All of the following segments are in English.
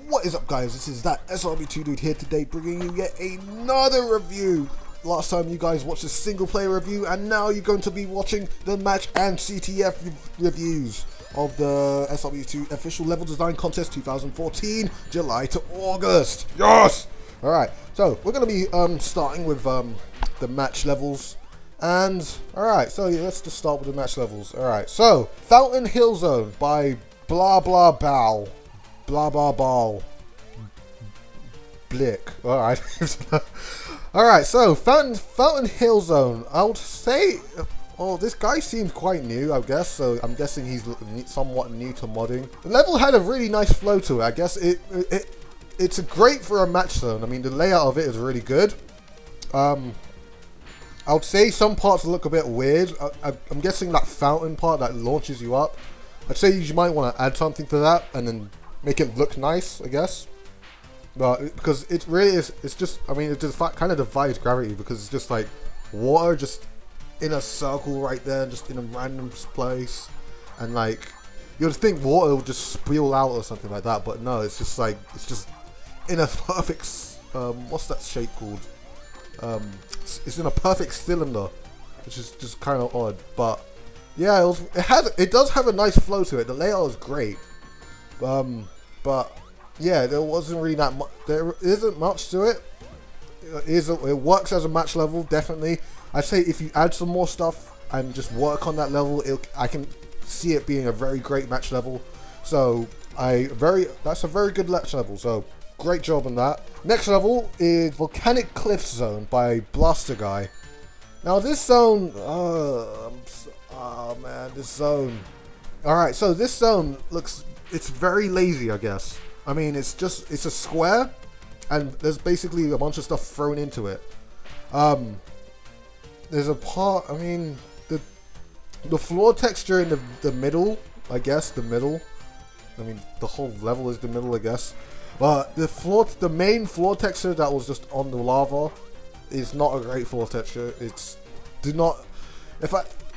What is up, guys? This is ThatSrb2DUDE here today, bringing you yet another review. Last time you guys watched a single player review, and now you're going to be watching the Match and CTF reviews of the SRB2 official level design contest 2014, July to August. Yes! Alright, so we're going to be starting with the match levels. And, alright, so yeah, let's just start with the match levels. Alright, so Fountain Hill Zone by Blah Blah Bow. Blah blah ball. Blick. Alright. Alright, so Fountain Hill Zone. I would say, oh, this guy seems quite new, I guess, so I'm guessing he's somewhat new to modding. The level had a really nice flow to it. I guess it's great for a match zone. I mean, the layout of it is really good. I would say some parts look a bit weird. I'm guessing that fountain part that launches you up. I'd say you might want to add something to that and then make it look nice, I guess. But because it really is, it's just, I mean, it just kind of defies gravity because it's just like water just in a circle right there, just in a random place, and like you'd think water would just spill out or something like that, but no, it's just like it's just in a perfect what's that shape called? It's in a perfect cylinder, which is just kind of odd. But yeah, it does have a nice flow to it. The layout is great. But yeah, there wasn't really that much. There isn't much to it. It works as a match level, definitely. I'd say if you add some more stuff and just work on that level, I can see it being a very great match level. So that's a very good match level. So great job on that. Next level is Volcanic Cliff Zone by Blaster Guy. Now this zone, oh man, this zone. All right, so this zone looks. It's very lazy, I guess. I mean, it's a square, and there's basically a bunch of stuff thrown into it. There's a part, I mean, the floor texture in the middle, I guess, the middle. I mean, the whole level is the middle, I guess. But the main floor texture that was just on the lava is not a great floor texture.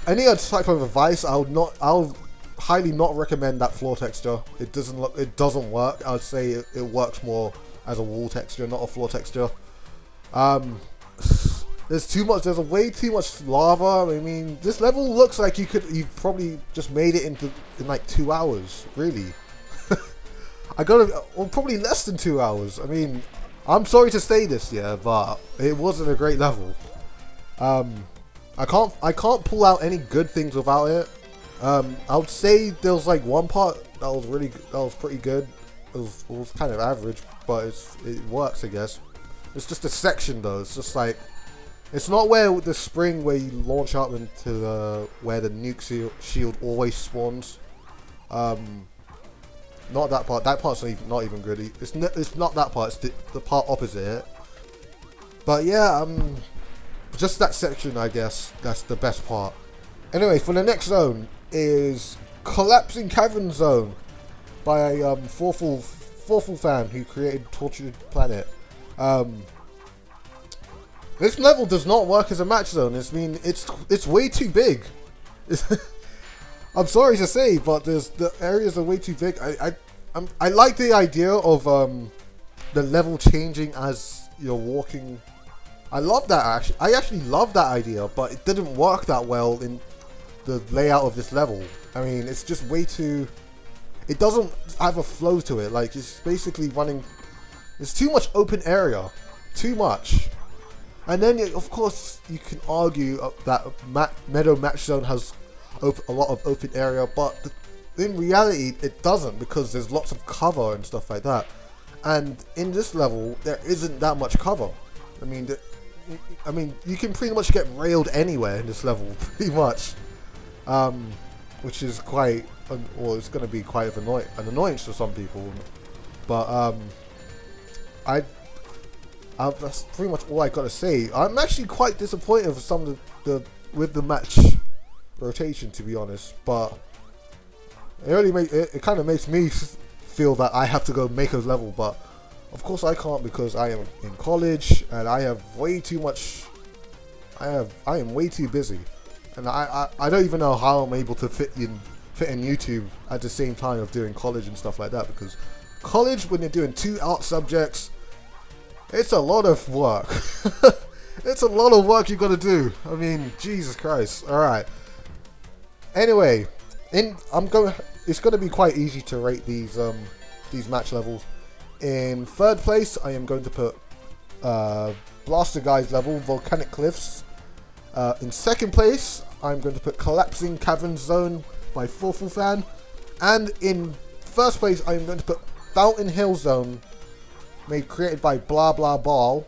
Any other type of advice, I'll highly not recommend that floor texture. It doesn't work. I would say it works more as a wall texture, not a floor texture. There's way too much lava. I mean, this level looks like you've probably just made it in like 2 hours, really. Probably less than 2 hours. I mean, I'm sorry to say this, yeah, but it wasn't a great level. I can't pull out any good things about it. I would say there was like one part that was pretty good. It was kind of average, but it works, I guess. It's just a section though. It's just like, it's not where the spring where you launch up into where the nuke shield always spawns. Not that part. That part's not even good. It's not that part. It's the part opposite it. But yeah, just that section, I guess. That's the best part. Anyway, for the next zone is Collapsing Cavern Zone by Forful fan who created Tortured Planet. This level does not work as a match zone. I mean, it's way too big. I'm sorry to say, but the areas are way too big. I like the idea of the level changing as you're walking. I love that actually. I actually love that idea, but it didn't work that well in the layout of this level. I mean, it's just way too. It doesn't have a flow to it. Like, it's basically running. It's too much open area, too much. And then, of course, you can argue that Meadow Match Zone has a lot of open area, but in reality, it doesn't, because there's lots of cover and stuff like that. And in this level, there isn't that much cover. I mean, you can pretty much get railed anywhere in this level, pretty much. Which is quite, or it's going to be quite an annoyance to some people. But that's pretty much all I got to say. I'm actually quite disappointed with some of with the match rotation, to be honest. But it kind of makes me feel that I have to go make a level, but of course I can't because I am in college and I have way too much. I am way too busy, and I don't even know how I'm able to fit in YouTube at the same time of doing college and stuff like that, because college, when you're doing 2 art subjects, it's a lot of work. It's a lot of work you gotta do. I mean, Jesus Christ. Alright. Anyway, it's gonna be quite easy to rate these match levels. In 3rd place, I am going to put Blaster Guy's level, Volcanic Cliffs. In 2nd place, I'm going to put Collapsing Cavern Zone by Fan. And in 1st place, I'm going to put Fountain Hill Zone, created by Blah Blah Ball.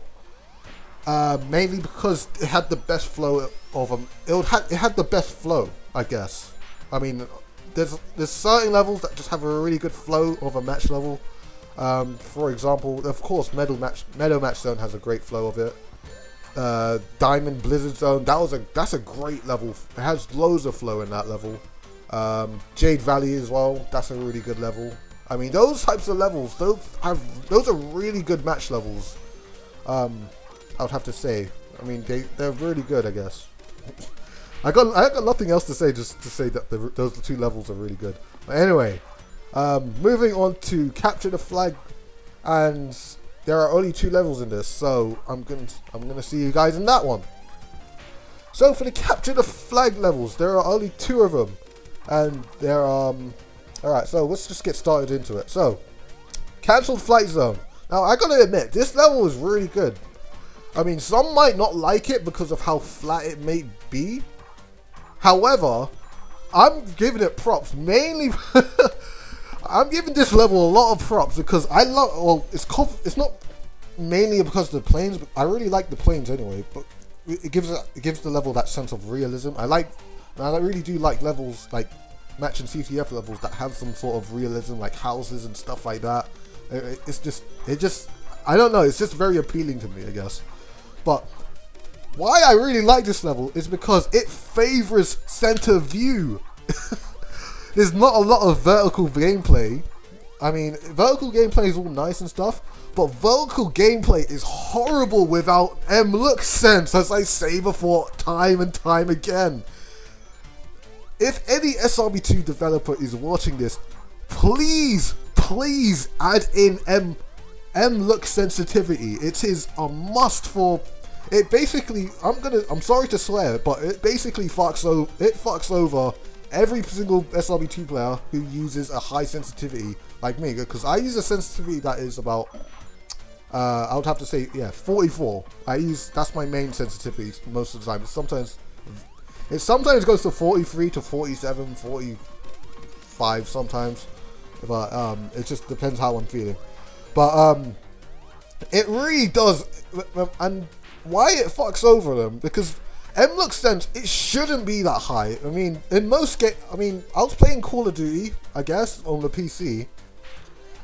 Mainly because it had the best flow of them. It had the best flow, I guess. I mean, there's certain levels that just have a really good flow of a match level. For example, of course, Meadow Match Zone has a great flow of it. Diamond Blizzard Zone, that's a great level. It has loads of flow in that level. Jade Valley as well, that's a really good level. I mean, those types of levels, those are really good match levels. I would have to say. I mean, they're really good, I guess. I got nothing else to say, just to say that those 2 levels are really good. But anyway, moving on to Capture the Flag, and there are only 2 levels in this, so I'm gonna see you guys in that one. So for the Capture the Flag levels, there are only 2 of them, and there are alright. So let's just get started into it. So, Cancelled Flight Zone. Now I gotta admit, this level is really good. I mean, some might not like it because of how flat it may be. However, I'm giving it props mainly. I'm giving this level a lot of props because I love. Well, it's not mainly because of the planes, but I really like the planes anyway. But it gives the level that sense of realism. I really do like levels like Match and CTF levels that have some sort of realism, like houses and stuff like that. I don't know. It's just very appealing to me, I guess. But why I really like this level is because it favors center view. There's not a lot of vertical gameplay. I mean, vertical gameplay is all nice and stuff, but vertical gameplay is horrible without Mlooksens, as I say before, time and time again. If any SRB2 developer is watching this, please add in Mlook sensitivity. It is a must for. It basically, I'm sorry to swear, but it basically fucks over every single SRB2 player who uses a high sensitivity like me, because I use a sensitivity that is about, I would have to say, yeah, 44. That's my main sensitivity most of the time. It sometimes goes to 43 to 47, 45 sometimes, but it just depends how I'm feeling. But it really does, and why it fucks over them, because Mlooksens, it shouldn't be that high. I mean, in most I was playing Call of Duty, I guess, on the PC,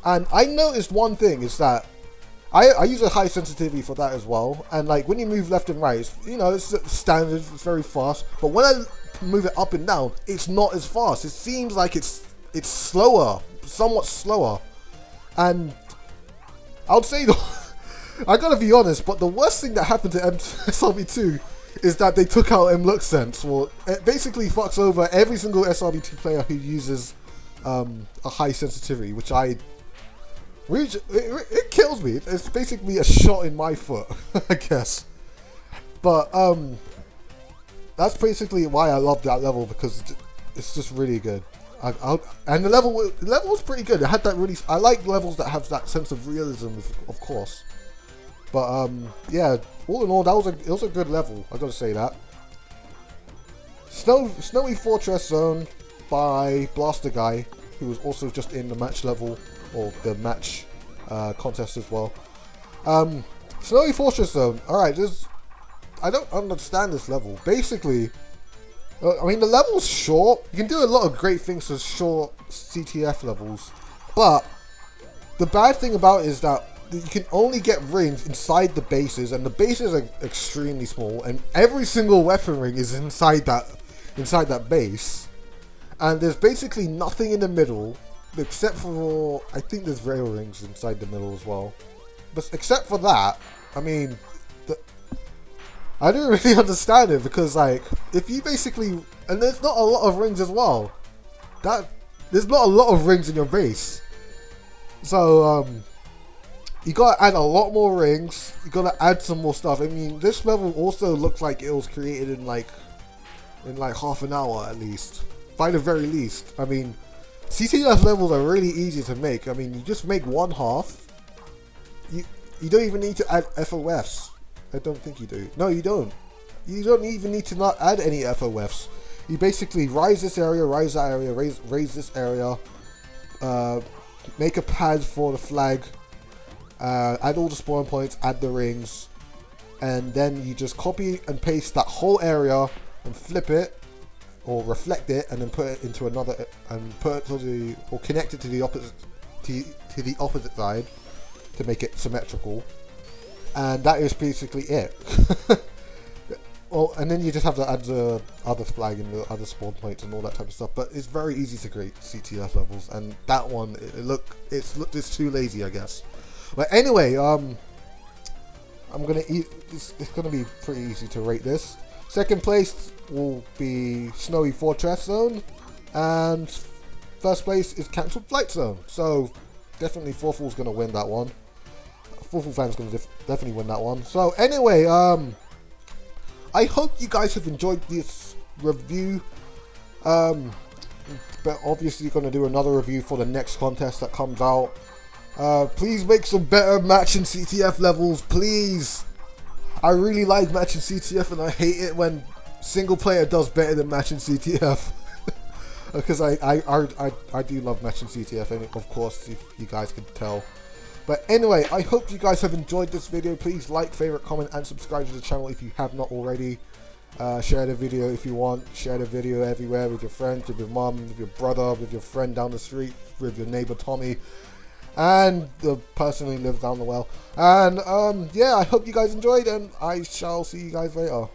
and I noticed one thing is that I use a high sensitivity for that as well, and like when you move left and right, it's standard, it's very fast, but when I move it up and down, it's not as fast. It seems like it's slower, somewhat slower, and I would say I gotta be honest, but the worst thing that happened to SRB2 is that they took out Mlooksens. Well, it basically fucks over every single SRB2 player who uses a high sensitivity, which it kills me. It's basically a shot in my foot, I guess. But that's basically why I love that level, because it's just really good. And the level was pretty good. It had that really. I like levels that have that sense of realism, of course. But yeah, all in all, it was a good level. I gotta say that. Snowy Fortress Zone by Blaster Guy, who was also just in the match level, or the match contest as well. Snowy Fortress Zone. Alright, I don't understand this level. Basically, I mean, the level's short. You can do a lot of great things with short CTF levels, but the bad thing about it is that you can only get rings inside the bases, and the bases are extremely small, and every single weapon ring is inside that base, and there's basically nothing in the middle except for, I think there's rail rings inside the middle as well, but except for that, I mean, I don't really understand it, because like, if you basically, and there's not a lot of rings as well, there's not a lot of rings in your base. So you gotta add a lot more rings. You gotta add some more stuff. I mean, this level also looks like it was created in like half an hour at least, by the very least. I mean, CTF levels are really easy to make. I mean, you just make one half. You don't even need to add FOFs. I don't think you do. No, you don't. You don't even need to not add any FOFs. You basically rise this area, rise that area, raise this area, make a pad for the flag, add all the spawn points, add the rings, and then you just copy and paste that whole area and flip it or reflect it, and then put it into another and put it to the, or connect it to the opposite to the opposite side to make it symmetrical, and that is basically it. Well, and then you just have to add the other flag and the other spawn points and all that type of stuff. But it's very easy to create CTF levels, and that one it's too lazy, I guess. But anyway, it's gonna be pretty easy to rate this. Second place will be Snowy Fortress Zone, and first place is Cancelled Flight Zone. So definitely Forful's gonna win that one. Forful fans gonna definitely win that one. So anyway, I hope you guys have enjoyed this review. But obviously going to do another review for the next contest that comes out. Please make some better Match and CTF levels, please. I really like Match and CTF, and I hate it when single player does better than Match and CTF. Because I do love Match and CTF, and of course, if you guys can tell. But anyway, I hope you guys have enjoyed this video. Please like, favorite, comment, and subscribe to the channel if you have not already. Share the video if you want. Share the video everywhere with your friends, with your mom, with your brother, with your friend down the street, with your neighbor Tommy, and the person who lives down the well. And yeah, I hope you guys enjoyed, and I shall see you guys later.